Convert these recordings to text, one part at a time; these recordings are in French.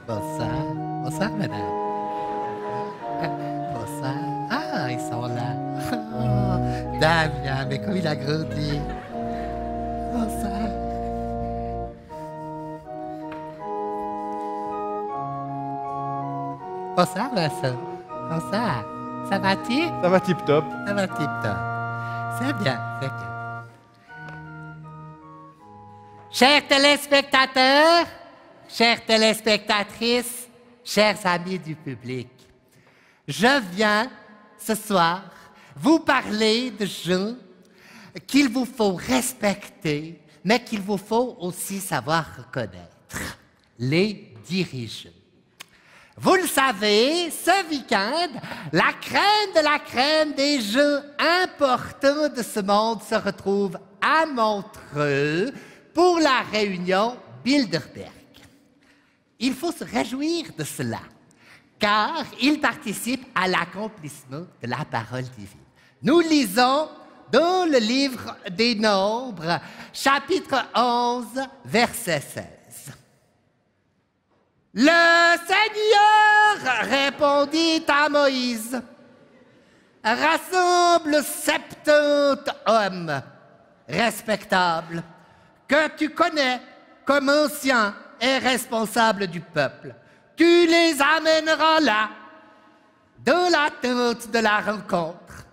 Bonsoir. Bonsoir, madame. Bonsoir. Ah, ils sont là. Oh, Damien, mais comme il a grandi. Bonsoir. Bonsoir, Vincent. Bonsoir. Ça va-t-il? Ça va tip-top. Ça va tip-top. C'est bien, c'est bien. Chers téléspectateurs, chères téléspectatrices, chers amis du public, je viens ce soir vous parler de gens qu'il vous faut respecter, mais qu'il vous faut aussi savoir reconnaître, les dirigeants. Vous le savez, ce week-end, la crème des jeux importants de ce monde se retrouve à Montreux pour la réunion Bilderberg. Il faut se réjouir de cela, car il participe à l'accomplissement de la parole divine. Nous lisons dans le livre des Nombres, chapitre 11, verset 16. Le Seigneur répondit à Moïse, « Rassemble 70 hommes respectables que tu connais comme anciens et responsables du peuple. Tu les amèneras là, dans la tente de la rencontre.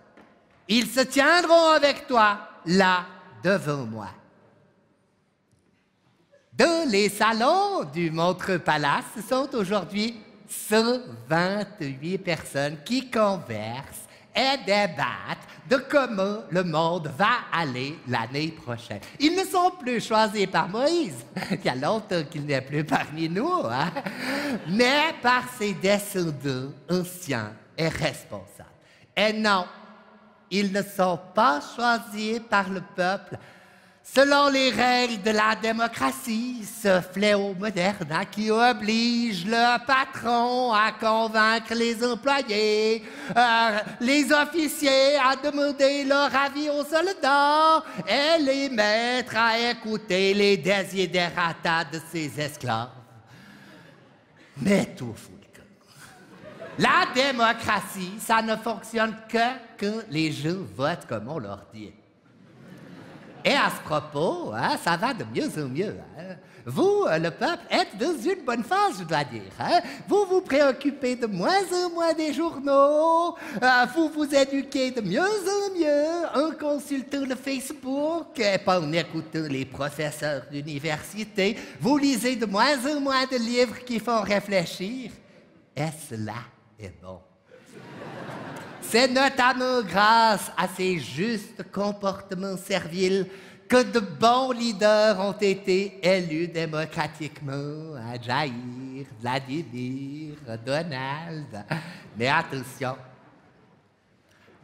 Ils se tiendront avec toi là devant moi. » Dans les salons du Montreux Palace, ce sont aujourd'hui 128 personnes qui conversent et débattent de comment le monde va aller l'année prochaine. Ils ne sont plus choisis par Moïse, il y a longtemps qu'il n'est plus parmi nous, hein? Mais par ses descendants anciens et responsables. Et non, ils ne sont pas choisis par le peuple selon les règles de la démocratie, ce fléau moderne qui oblige le patron à convaincre les employés, les officiers à demander leur avis aux soldats et les maîtres à écouter les desiderata de ses esclaves. Mais tout fout le camp. La démocratie, ça ne fonctionne que quand les gens votent comme on leur dit. Et à ce propos, hein, ça va de mieux en mieux. Hein. Vous, le peuple, êtes dans une bonne phase, je dois dire. Hein. Vous vous préoccupez de moins en moins des journaux, vous vous éduquez de mieux en mieux en consultant le Facebook et pas en écoutant les professeurs d'université. Vous lisez de moins en moins de livres qui font réfléchir. Et cela est bon. C'est notamment grâce à ces justes comportements serviles que de bons leaders ont été élus démocratiquement. Jair, Vladimir, Donald. Mais attention,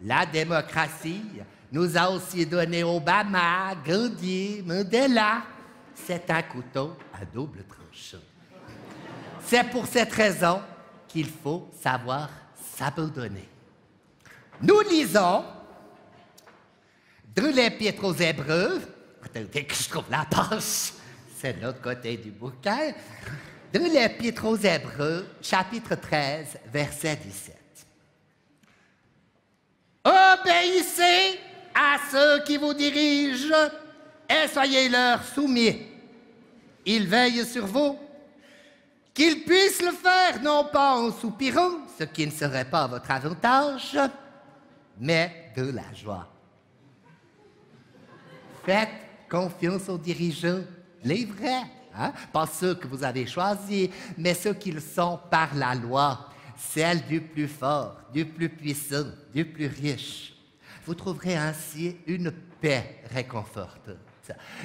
la démocratie nous a aussi donné Obama, Gandhi, Mandela. C'est un couteau à double tranchant. C'est pour cette raison qu'il faut savoir s'abandonner. Nous lisons dans l'Épître aux Hébreux, attendez que je trouve la page, c'est de l'autre côté du bouquin, dans l'Épître aux Hébreux, chapitre 13, verset 17. Obéissez à ceux qui vous dirigent et soyez-leur soumis. Ils veillent sur vous, qu'ils puissent le faire non pas en soupirant, ce qui ne serait pas à votre avantage, mais de la joie. Faites confiance aux dirigeants, les vrais, hein? Pas ceux que vous avez choisis, mais ceux qui le sont par la loi, celle du plus fort, du plus puissant, du plus riche. Vous trouverez ainsi une paix réconfortante.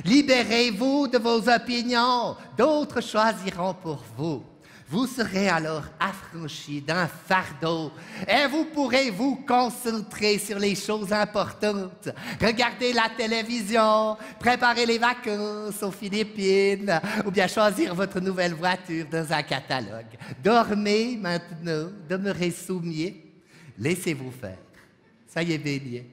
Libérez-vous de vos opinions, d'autres choisiront pour vous. Vous serez alors affranchis d'un fardeau et vous pourrez vous concentrer sur les choses importantes. Regardez la télévision, préparer les vacances aux Philippines ou bien choisir votre nouvelle voiture dans un catalogue. Dormez maintenant, demeurez soumis, laissez-vous faire. Soyez bénis.